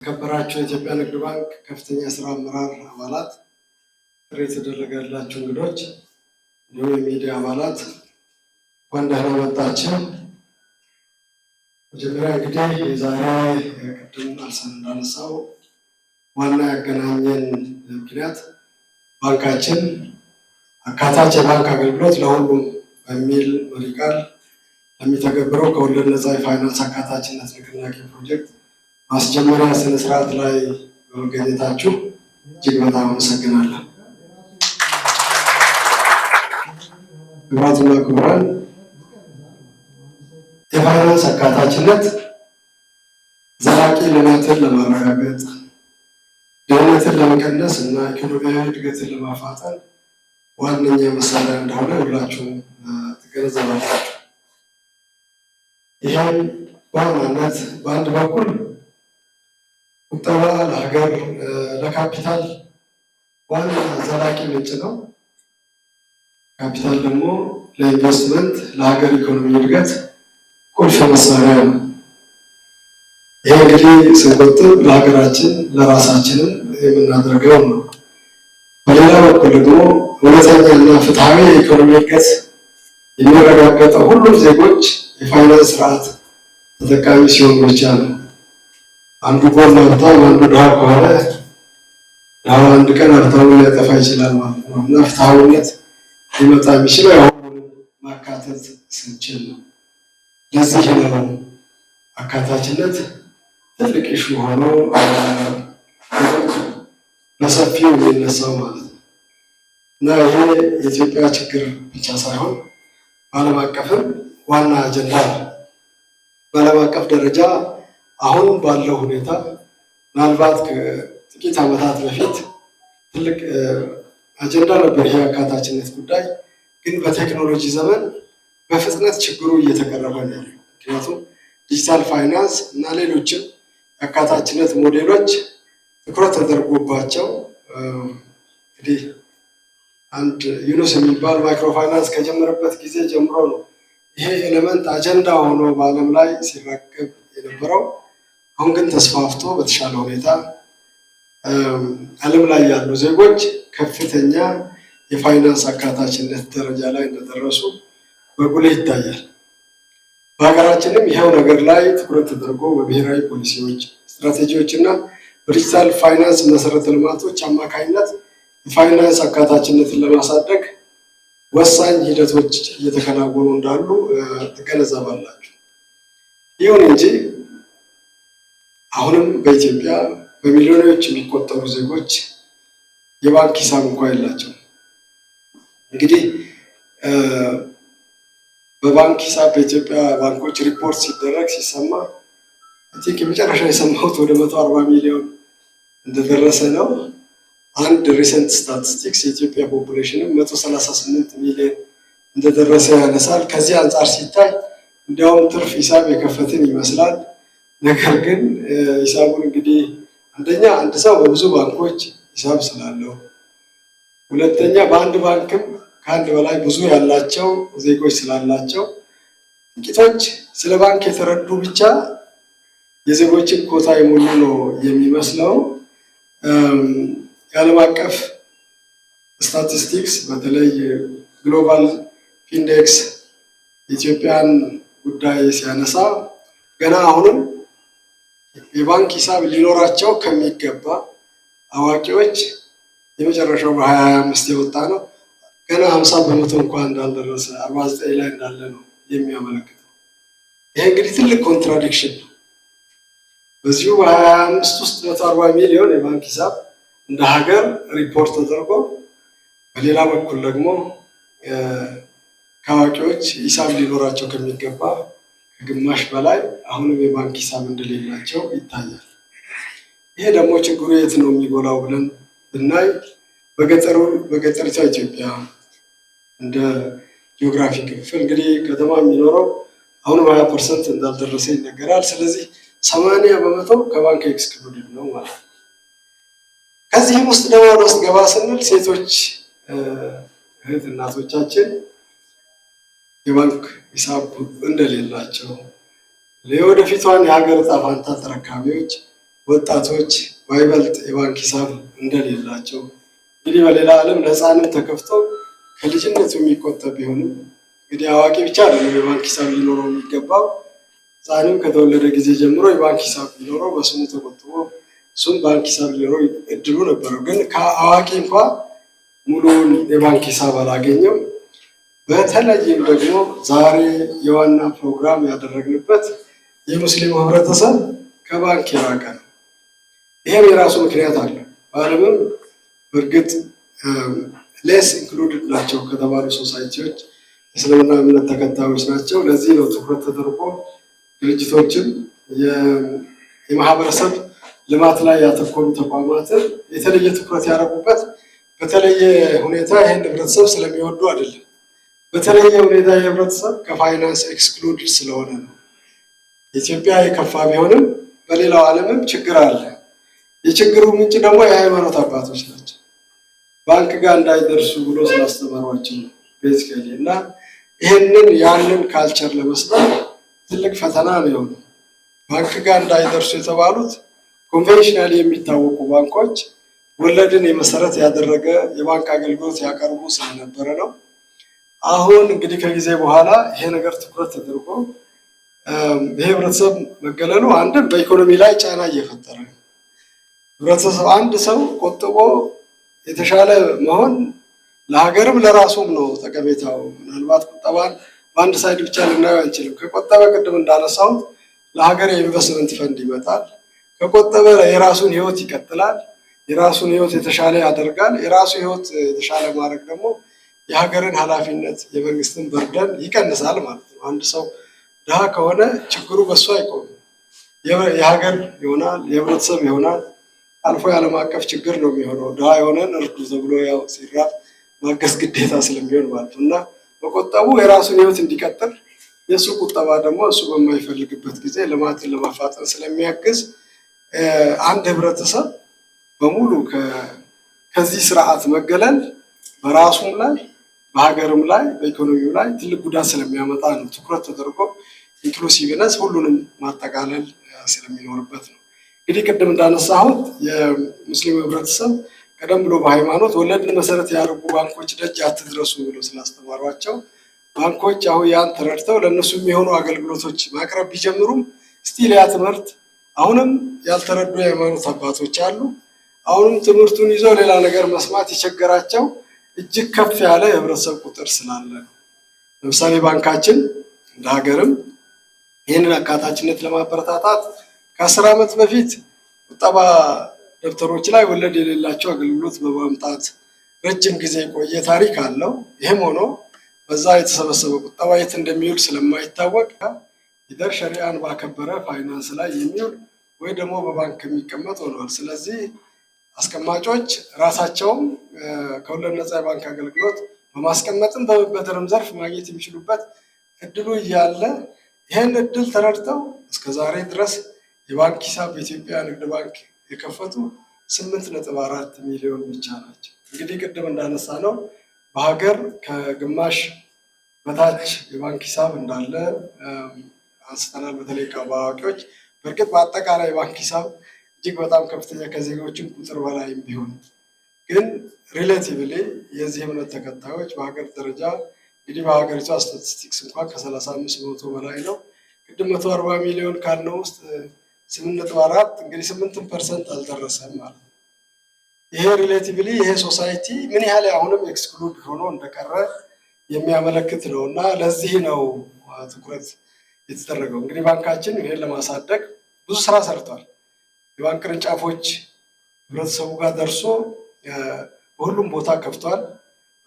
የተከበራችሁ የኢትዮጵያ ንግድ ባንክ ከፍተኛ ስራ አመራር አባላት፣ ጥሪ የተደረገላችሁ እንግዶች፣ እንዲሁም የሚዲያ አባላት እንኳን ደህና መጣችሁ። መጀመሪያ እንግዲህ የዛሬ ቅድም አልሰን እንዳነሳው ዋና ያገናኘን ምክንያት ባንካችን አካታች የባንክ አገልግሎት ለሁሉም በሚል መሪ ቃል ለሚተገብረው ከወለድ ነፃ የፋይናንስ አካታችነት ንቅናቄ ፕሮጀክት ማስጀመሪያ ስነ ስርዓት ላይ በመገኘታችሁ እጅግ በጣም አመሰግናለሁ። ክቡራትና ክቡራን፣ የፋይናንስ አካታችነት ዘላቂ ልማትን ለማረጋገጥ፣ ድህነትን ለመቀነስ እና ኢኮኖሚያዊ እድገትን ለማፋጠን ዋነኛ መሳሪያ እንደሆነ ሁላችሁም ትገነዘባላችሁ። ይህም በዋናነት በአንድ በኩል ቁጠባ ለሀገር ለካፒታል ዋና ዘላቂ ምንጭ ነው። ካፒታል ደግሞ ለኢንቨስትመንት ለሀገር ኢኮኖሚ እድገት ቁልፍ መሳሪያ ነው። ይሄ እንግዲህ ስንቆጥብ ለሀገራችን ለራሳችንም የምናደርገው ነው። በሌላ በኩል ደግሞ እውነተኛና ፍትሐዊ የኢኮኖሚ እድገት የሚረጋገጠው ሁሉም ዜጎች የፋይናንስ ስርዓት ተጠቃሚ ሲሆን ብቻ ነው። አንዱ ጎን ሀብታም አንዱ ድሃ ከሆነ ድሃው አንድ ቀን ሀብታሙን ሊያጠፋ ይችላል ማለት ነው እና ፍትሐዊነት ሊመጣ የሚችለው ሁሉንም ማካተት ስንችል ነው። ለዚህ ነው አካታችነት ትልቅ ኢሹ ሆኖ በሰፊው የሚነሳው ማለት ነው እና ይሄ የኢትዮጵያ ችግር ብቻ ሳይሆን በዓለም አቀፍም ዋና አጀንዳ ነው። በዓለም አቀፍ ደረጃ አሁን ባለው ሁኔታ ምናልባት ከጥቂት ዓመታት በፊት ትልቅ አጀንዳ ነበር ይሄ አካታችነት ጉዳይ። ግን በቴክኖሎጂ ዘመን በፍጥነት ችግሩ እየተቀረፈ ነው። ምክንያቱም ዲጂታል ፋይናንስ እና ሌሎችም የአካታችነት ሞዴሎች ትኩረት ተደርጎባቸው እንግዲህ አንድ ዩኑስ የሚባል ማይክሮ ፋይናንስ ከጀመረበት ጊዜ ጀምሮ ነው ይሄ ኤሌመንት አጀንዳ ሆኖ በዓለም ላይ ሲራገብ የነበረው። አሁን ግን ተስፋፍቶ በተሻለ ሁኔታ ዓለም ላይ ያሉ ዜጎች ከፍተኛ የፋይናንስ አካታችነት ደረጃ ላይ እንደደረሱ በጉልህ ይታያል። በሀገራችንም ይሄው ነገር ላይ ትኩረት ተደርጎ በብሔራዊ ፖሊሲዎች፣ ስትራቴጂዎች እና በዲጂታል ፋይናንስ መሰረተ ልማቶች አማካኝነት የፋይናንስ አካታችነትን ለማሳደግ ወሳኝ ሂደቶች እየተከናወኑ እንዳሉ ትገነዘባላችሁ። ይሁን እንጂ አሁንም በኢትዮጵያ በሚሊዮኖች የሚቆጠሩ ዜጎች የባንክ ሂሳብ እንኳን የላቸውም። እንግዲህ በባንክ ሂሳብ በኢትዮጵያ ባንኮች ሪፖርት ሲደረግ ሲሰማ የመጨረሻ የሰማሁት ወደ 140 ሚሊዮን እንደደረሰ ነው። አንድ ሪሰንት ስታቲስቲክስ የኢትዮጵያ ፖፑሌሽንም 138 ሚሊዮን እንደደረሰ ያነሳል። ከዚህ አንጻር ሲታይ እንዲያውም ትርፍ ሂሳብ የከፈትን ይመስላል። ነገር ግን ሂሳቡን እንግዲህ አንደኛ አንድ ሰው በብዙ ባንኮች ሂሳብ ስላለው፣ ሁለተኛ በአንድ ባንክም ከአንድ በላይ ብዙ ያላቸው ዜጎች ስላላቸው ጥቂቶች ስለ ባንክ የተረዱ ብቻ የዜጎችን ኮታ የሞሉ ነው የሚመስለው። የዓለም አቀፍ ስታቲስቲክስ በተለይ ግሎባል ኢንዴክስ የኢትዮጵያን ጉዳይ ሲያነሳ ገና አሁንም የባንክ ሂሳብ ሊኖራቸው ከሚገባ አዋቂዎች የመጨረሻው በ2025 የወጣ ነው። ገና 50 በመቶ እንኳን እንዳልደረሰ 49 ላይ እንዳለ ነው የሚያመለክተው። ይሄ እንግዲህ ትልቅ ኮንትራዲክሽን ነው። በዚሁ በ2025 ውስጥ 140 ሚሊዮን የባንክ ሂሳብ እንደ ሀገር ሪፖርት ተደርጎ በሌላ በኩል ደግሞ ከአዋቂዎች ሂሳብ ሊኖራቸው ከሚገባ ከግማሽ በላይ አሁንም የባንክ ሂሳብ እንደሌላቸው ይታያል። ይሄ ደግሞ ችግሩ የት ነው የሚጎላው ብለን ብናይ በገጠሪቷ ኢትዮጵያ እንደ ጂኦግራፊ ክፍል እንግዲህ ከተማ የሚኖረው አሁንም 20% እንዳልደረሰ ይነገራል። ስለዚህ 80 በመቶ ከባንክ ኤክስክሉድድ ነው ማለት ነው። ከዚህም ውስጥ ደግሞ ወደ ውስጥ ገባ ስንል ሴቶች እህት እናቶቻችን የባንክ ሂሳብ እንደሌላቸው ለወደፊቷን የሀገር ዕጣ ፈንታ ተረካቢዎች ወጣቶች ባይበልጥ የባንክ ሂሳብ እንደሌላቸው እንግዲህ በሌላ ዓለም ለሕፃንም ተከፍቶ ከልጅነቱ የሚቆጠብ ቢሆንም እንግዲህ አዋቂ ብቻ አይደለም የባንክ ሂሳብ ሊኖረው የሚገባው። ሕፃንም ከተወለደ ጊዜ ጀምሮ የባንክ ሂሳብ ሊኖረው በስሙ ተቆጥቦ እሱም ባንክ ሂሳብ ሊኖረው እድሉ ነበረው። ግን ከአዋቂ እንኳ ሙሉውን የባንክ ሂሳብ አላገኘም። በተለይም ደግሞ ዛሬ የዋና ፕሮግራም ያደረግንበት የሙስሊሙ ህብረተሰብ ከባንክ የራቀ ነው። ይህም የራሱ ምክንያት አለ። በዓለምም በእርግጥ ሌስ ኢንክሉድድ ናቸው ከተባሉ ሶሳይቲዎች የእስልምና እምነት ተከታዮች ናቸው። ለዚህ ነው ትኩረት ተደርጎ ድርጅቶችን የማህበረሰብ ልማት ላይ ያተኮሩ ተቋማትን የተለየ ትኩረት ያደረጉበት። በተለየ ሁኔታ ይህን ህብረተሰብ ስለሚወዱ አይደለም። በተለየ ሁኔታ የህብረተሰብ ከፋይናንስ ኤክስክሉድድ ስለሆነ ነው። ኢትዮጵያ የከፋ ቢሆንም በሌላው ዓለምም ችግር አለ። የችግሩ ምንጭ ደግሞ የሃይማኖት አባቶች ናቸው። ባንክ ጋር እንዳይደርሱ ብሎ ስላስተማሯቸው ነው ቤዚካሊ። እና ይህንን ያንን ካልቸር ለመስበር ትልቅ ፈተና ነው የሆነው። ባንክ ጋር እንዳይደርሱ የተባሉት ኮንቬንሽናል የሚታወቁ ባንኮች ወለድን የመሰረት ያደረገ የባንክ አገልግሎት ያቀርቡ ስለነበረ ነው። አሁን እንግዲህ ከጊዜ በኋላ ይሄ ነገር ትኩረት ተደርጎ ይሄ ህብረተሰብ መገለሉ አንድም በኢኮኖሚ ላይ ጫና እየፈጠረ ነው። ህብረተሰብ አንድ ሰው ቆጥቦ የተሻለ መሆን ለሀገርም ለራሱም ነው ጠቀሜታው። ምናልባት ቁጠባን በአንድ ሳይድ ብቻ ልናየው አንችልም። ከቆጠበ ቅድም እንዳነሳሁት ለሀገር የኢንቨስትመንት ፈንድ ይመጣል። ከቆጠበ የራሱን ህይወት ይቀጥላል። የራሱን ህይወት የተሻለ ያደርጋል። የራሱ ህይወት የተሻለ ማድረግ ደግሞ የሀገርን ኃላፊነት የመንግስትን በርደን ይቀንሳል ማለት ነው። አንድ ሰው ድሃ ከሆነ ችግሩ በሱ አይቆምም። የሀገር ይሆናል፣ የህብረተሰብ ይሆናል፣ አልፎ የዓለም አቀፍ ችግር ነው የሚሆነው። ድሃ የሆነን እርዱ ተብሎ ያው ሲራብ ማገዝ ግዴታ ስለሚሆን ማለት ነው። እና መቆጠቡ የራሱን ህይወት እንዲቀጥል፣ የእሱ ቁጠባ ደግሞ እሱ በማይፈልግበት ጊዜ ልማትን ለማፋጠን ስለሚያግዝ አንድ ህብረተሰብ በሙሉ ከዚህ ስርዓት መገለል በራሱም ላይ በሀገርም ላይ በኢኮኖሚው ላይ ትልቅ ጉዳት ስለሚያመጣ ነው ትኩረት ተደርጎ ኢንክሉሲቭነስ ሁሉንም ማጠቃለል ስለሚኖርበት ነው። እንግዲህ ቅድም እንዳነሳሁት የሙስሊም ህብረተሰብ ቀደም ብሎ በሃይማኖት ወለድን መሰረት ያደርጉ ባንኮች ደጅ አትድረሱ ብሎ ስላስተማሯቸው ባንኮች አሁን ያን ተረድተው ለእነሱ የሚሆኑ አገልግሎቶች ማቅረብ ቢጀምሩም ስቲል ያ ትምህርት አሁንም ያልተረዱ የሃይማኖት አባቶች አሉ። አሁንም ትምህርቱን ይዘው ሌላ ነገር መስማት የቸገራቸው እጅግ ከፍ ያለ የህብረተሰብ ቁጥር ስላለ ነው። ለምሳሌ ባንካችን እንደ ሀገርም ይህንን አካታችነት ለማበረታታት ከ10 ዓመት በፊት ቁጠባ ደብተሮች ላይ ወለድ የሌላቸው አገልግሎት በማምጣት ረጅም ጊዜ የቆየ ታሪክ አለው። ይህም ሆኖ በዛ የተሰበሰበ ቁጠባ የት እንደሚውል ስለማይታወቅ ይደር ሸሪዓን ባከበረ ፋይናንስ ላይ የሚውል ወይ ደግሞ በባንክ የሚቀመጥ ሆኗል። ስለዚህ አስቀማጮች ራሳቸውም ከወለድ ነፃ የባንክ አገልግሎት በማስቀመጥም በመበደርም ዘርፍ ማግኘት የሚችሉበት እድሉ እያለ ይህን እድል ተረድተው እስከዛሬ ድረስ የባንክ ሂሳብ በኢትዮጵያ ንግድ ባንክ የከፈቱ 8.4 ሚሊዮን ብቻ ናቸው። እንግዲህ ቅድም እንዳነሳ ነው በሀገር ከግማሽ በታች የባንክ ሂሳብ እንዳለ አንስተናል። በተለይ በአዋቂዎች በእርግጥ በአጠቃላይ የባንክ ሂሳብ እጅግ በጣም ከፍተኛ ከዜጎችን ቁጥር በላይም ቢሆን ግን ሪሌቲቭሊ የዚህ እምነት ተከታዮች በሀገር ደረጃ እንግዲህ በሀገሪቷ ስታቲስቲክስ እንኳን ከ35% በላይ ነው። ቅድም 140 ሚሊዮን ካልነው ውስጥ 8.4 እንግዲህ 8% አልደረሰም ማለት ነው። ይሄ ሪሌቲቭሊ ይሄ ሶሳይቲ ምን ያህል አሁንም ኤክስክሉድ ሆኖ እንደቀረ የሚያመለክት ነው እና ለዚህ ነው ትኩረት የተደረገው። እንግዲህ ባንካችን ይሄን ለማሳደግ ብዙ ስራ ሰርቷል። የባንክ ቅርንጫፎች ህብረተሰቡ ጋር ደርሶ በሁሉም ቦታ ከፍቷል።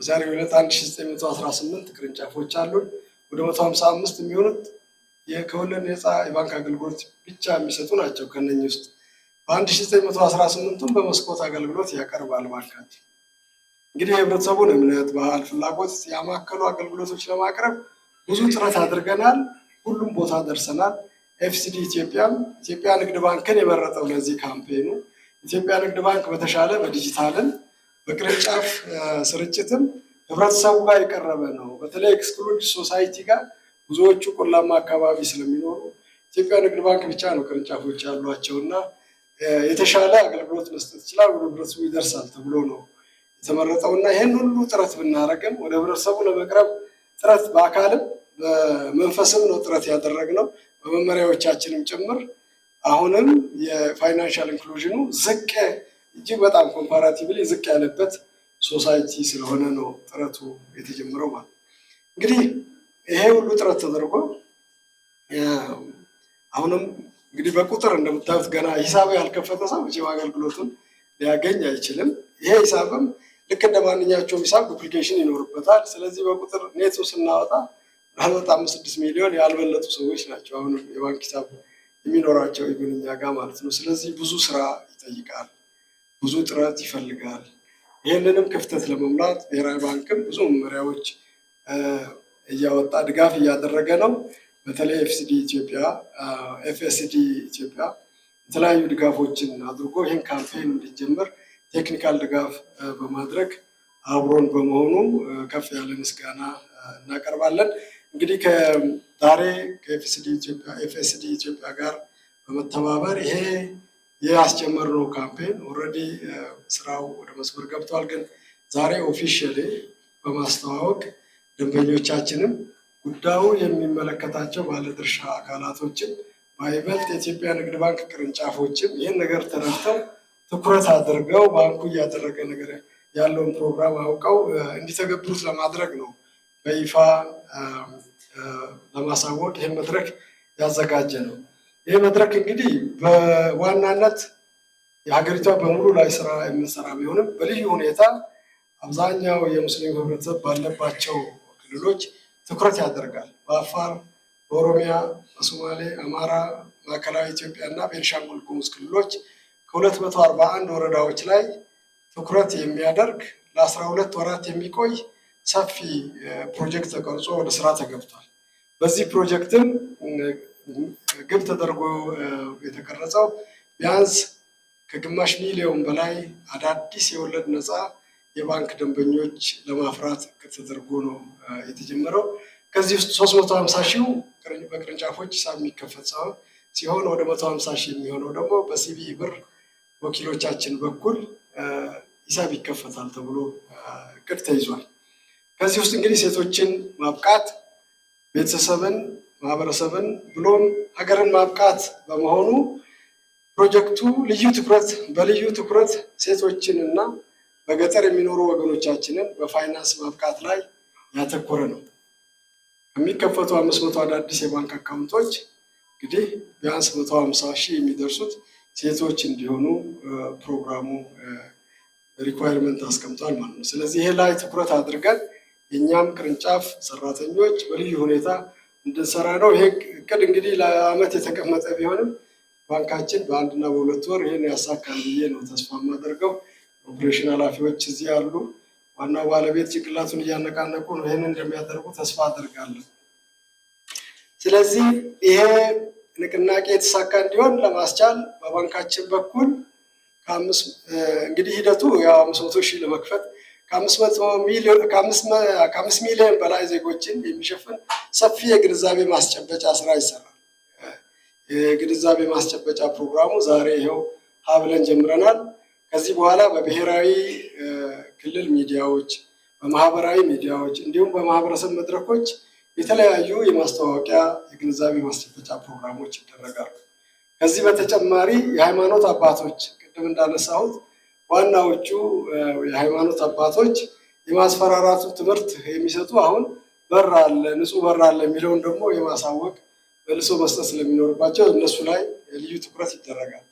በዛሬው ዕለት 1918 ቅርንጫፎች አሉን። ወደ 155 የሚሆኑት ከወለድ ነፃ የባንክ አገልግሎት ብቻ የሚሰጡ ናቸው። ከነኚህ ውስጥ በ1918ቱም በመስኮት አገልግሎት ያቀርባል ባንካችን። እንግዲህ የህብረተሰቡን እምነት፣ ባህል፣ ፍላጎት ያማከሉ አገልግሎቶች ለማቅረብ ብዙ ጥረት አድርገናል። ሁሉም ቦታ ደርሰናል። ኤፍሲዲ ኢትዮጵያ ንግድ ባንክን የመረጠው ለዚህ ካምፔኑ ኢትዮጵያ ንግድ ባንክ በተሻለ በዲጂታልን በቅርንጫፍ ስርጭትም ህብረተሰቡ ጋር የቀረበ ነው። በተለይ ኤክስክሉድ ሶሳይቲ ጋር ብዙዎቹ ቆላማ አካባቢ ስለሚኖሩ ኢትዮጵያ ንግድ ባንክ ብቻ ነው ቅርንጫፎች ያሏቸው እና የተሻለ አገልግሎት መስጠት ይችላል፣ ወደ ህብረተሰቡ ይደርሳል ተብሎ ነው የተመረጠው እና ይህን ሁሉ ጥረት ብናደርግም ወደ ህብረተሰቡ ለመቅረብ ጥረት በአካልም በመንፈስም ነው ጥረት ያደረግነው በመመሪያዎቻችንም ጭምር። አሁንም የፋይናንሻል ኢንክሉዥኑ እጅግ በጣም ኮምፓራቲቭሊ ዝቅ ያለበት ሶሳይቲ ስለሆነ ነው ጥረቱ የተጀመረው ማለት ነው። እንግዲህ ይሄ ሁሉ ጥረት ተደርጎ አሁንም እንግዲህ በቁጥር እንደምታዩት ገና ሂሳብ ያልከፈተ ሰው መቼም አገልግሎቱን ሊያገኝ አይችልም። ይሄ ሂሳብም ልክ እንደ ማንኛቸውም ሂሳብ ዱፕሊኬሽን ይኖርበታል። ስለዚህ በቁጥር ኔቱ ስናወጣ ምናልባት 5-6 ሚሊዮን ያልበለጡ ሰዎች ናቸው አሁንም የባንክ ሂሳብ የሚኖራቸው እኛ ጋር ማለት ነው። ስለዚህ ብዙ ስራ ይጠይቃል፣ ብዙ ጥረት ይፈልጋል። ይህንንም ክፍተት ለመሙላት ብሔራዊ ባንክም ብዙ መመሪያዎች እያወጣ ድጋፍ እያደረገ ነው። በተለይ ኤፍኤስዲ ኢትዮጵያ የተለያዩ ድጋፎችን አድርጎ ይህን ካምፔን እንዲጀምር ቴክኒካል ድጋፍ በማድረግ አብሮን በመሆኑ ከፍ ያለ ምስጋና እናቀርባለን። እንግዲህ ከዛሬ ከኤፍኤስዲ ኢትዮጵያ ጋር በመተባበር ይሄ ያስጀመርነው ካምፔን ኦልሬዲ ስራው ወደ መስመር ገብቷል። ግን ዛሬ ኦፊሻሊ በማስተዋወቅ ደንበኞቻችንም ጉዳዩ የሚመለከታቸው ባለድርሻ አካላቶችን በይበልጥ የኢትዮጵያ ንግድ ባንክ ቅርንጫፎችም ይህን ነገር ተረድተው ትኩረት አድርገው ባንኩ እያደረገ ነገር ያለውን ፕሮግራም አውቀው እንዲተገብሩት ለማድረግ ነው በይፋ ለማሳወቅ ይህን መድረክ ያዘጋጀ ነው። ይህ መድረክ እንግዲህ በዋናነት የሀገሪቷ በሙሉ ላይ ስራ የምንሰራ ቢሆንም በልዩ ሁኔታ አብዛኛው የሙስሊም ህብረተሰብ ባለባቸው ክልሎች ትኩረት ያደርጋል። በአፋር፣ በኦሮሚያ፣ በሶማሌ፣ አማራ፣ ማዕከላዊ ኢትዮጵያ እና ቤንሻንጉል ጉሙዝ ክልሎች ከ241 ወረዳዎች ላይ ትኩረት የሚያደርግ ለ12 ወራት የሚቆይ ሰፊ ፕሮጀክት ተቀርጾ ወደ ስራ ተገብቷል። በዚህ ፕሮጀክትም ግብ ተደርጎ የተቀረጸው ቢያንስ ከግማሽ ሚሊዮን በላይ አዳዲስ የወለድ ነፃ የባንክ ደንበኞች ለማፍራት ተደርጎ ነው የተጀመረው። ከዚህ ውስጥ 350 ሺው በቅርንጫፎች ሂሳብ የሚከፈት ሲሆን ወደ 150 ሺህ የሚሆነው ደግሞ በሲቢኢ ብር ወኪሎቻችን በኩል ሂሳብ ይከፈታል ተብሎ እቅድ ተይዟል። ከዚህ ውስጥ እንግዲህ ሴቶችን ማብቃት ቤተሰብን፣ ማህበረሰብን ብሎም ሀገርን ማብቃት በመሆኑ ፕሮጀክቱ በልዩ ትኩረት ሴቶችን እና በገጠር የሚኖሩ ወገኖቻችንን በፋይናንስ ማብቃት ላይ ያተኮረ ነው። ከሚከፈቱ 500 አዳዲስ የባንክ አካውንቶች እንግዲህ ቢያንስ 150 ሺህ የሚደርሱት ሴቶች እንዲሆኑ ፕሮግራሙ ሪኳየርመንት አስቀምጧል ማለት ነው። ስለዚህ ይሄ ላይ ትኩረት አድርገን የእኛም ቅርንጫፍ ሰራተኞች በልዩ ሁኔታ እንድንሰራ ነው። ይሄ እቅድ እንግዲህ ለአመት የተቀመጠ ቢሆንም ባንካችን በ1 እና በ2 ወር ይህን ያሳካል ብዬ ነው ተስፋ የማደርገው። ኦፕሬሽን ኃላፊዎች እዚህ ያሉ፣ ዋናው ባለቤት ጭንቅላቱን እያነቃነቁ ነው። ይህን እንደሚያደርጉ ተስፋ አደርጋለሁ። ስለዚህ ይሄ ንቅናቄ የተሳካ እንዲሆን ለማስቻል በባንካችን በኩል እንግዲህ ሂደቱ ያው 500 ሺህ ለመክፈት ከ5 ሚሊዮን በላይ ዜጎችን የሚሸፍን ሰፊ የግንዛቤ ማስጨበጫ ስራ ይሰራል። የግንዛቤ ማስጨበጫ ፕሮግራሙ ዛሬ ይኸው ሀብለን ጀምረናል። ከዚህ በኋላ በብሔራዊ ክልል ሚዲያዎች፣ በማህበራዊ ሚዲያዎች እንዲሁም በማህበረሰብ መድረኮች የተለያዩ የማስታወቂያ የግንዛቤ ማስጨበጫ ፕሮግራሞች ይደረጋሉ። ከዚህ በተጨማሪ የሃይማኖት አባቶች ቅድም እንዳነሳሁት ዋናዎቹ የሃይማኖት አባቶች የማስፈራራቱ ትምህርት የሚሰጡ አሁን በር አለ፣ ንጹህ በር አለ የሚለውን ደግሞ የማሳወቅ መልሶ መስጠት ስለሚኖርባቸው እነሱ ላይ ልዩ ትኩረት ይደረጋል።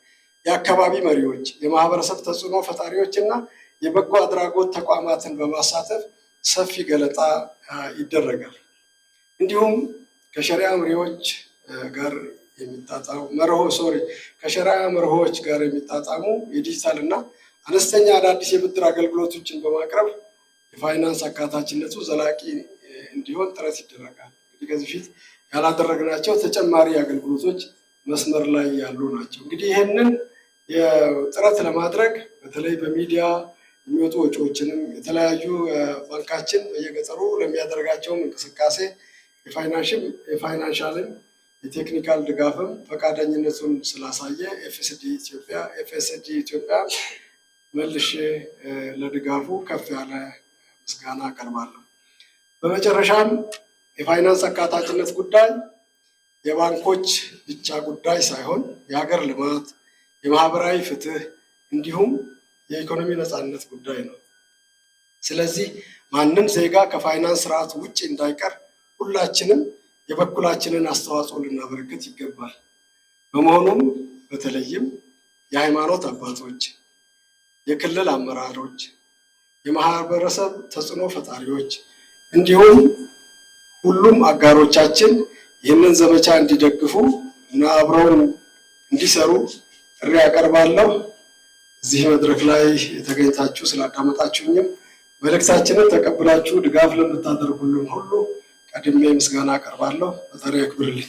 የአካባቢ መሪዎች፣ የማህበረሰብ ተጽዕኖ ፈጣሪዎች እና የበጎ አድራጎት ተቋማትን በማሳተፍ ሰፊ ገለጻ ይደረጋል። እንዲሁም ከሸሪዓ መሪዎች ጋር ከሸሪዓ መርሆች ጋር የሚጣጣሙ የዲጂታል እና አነስተኛ አዳዲስ የብድር አገልግሎቶችን በማቅረብ የፋይናንስ አካታችነቱ ዘላቂ እንዲሆን ጥረት ይደረጋል። እንግዲህ ከዚህ ፊት ያላደረግናቸው ተጨማሪ አገልግሎቶች መስመር ላይ ያሉ ናቸው። እንግዲህ ይህንን ጥረት ለማድረግ በተለይ በሚዲያ የሚወጡ ወጪዎችንም የተለያዩ ባንካችን በየገጠሩ ለሚያደርጋቸውም እንቅስቃሴ የፋይናንሻልን የቴክኒካል ድጋፍም ፈቃደኝነቱን ስላሳየ ኤፍኤስዲ ኢትዮጵያ መልሼ ለድጋፉ ከፍ ያለ ምስጋና አቀርባለሁ። በመጨረሻም የፋይናንስ አካታችነት ጉዳይ የባንኮች ብቻ ጉዳይ ሳይሆን የሀገር ልማት፣ የማህበራዊ ፍትህ እንዲሁም የኢኮኖሚ ነፃነት ጉዳይ ነው። ስለዚህ ማንም ዜጋ ከፋይናንስ ስርዓት ውጭ እንዳይቀር ሁላችንም የበኩላችንን አስተዋጽኦ ልናበረክት ይገባል። በመሆኑም በተለይም የሃይማኖት አባቶች፣ የክልል አመራሮች፣ የማህበረሰብ ተጽዕኖ ፈጣሪዎች እንዲሁም ሁሉም አጋሮቻችን ይህንን ዘመቻ እንዲደግፉ እና አብረውን እንዲሰሩ ጥሪ ያቀርባለሁ። እዚህ መድረክ ላይ የተገኝታችሁ ስላዳመጣችሁኝም መልእክታችንን ተቀብላችሁ ድጋፍ ለምታደርጉልን ሁሉ ቀድሜ ምስጋና አቀርባለሁ። ፈጣሪ ያክብርልኝ።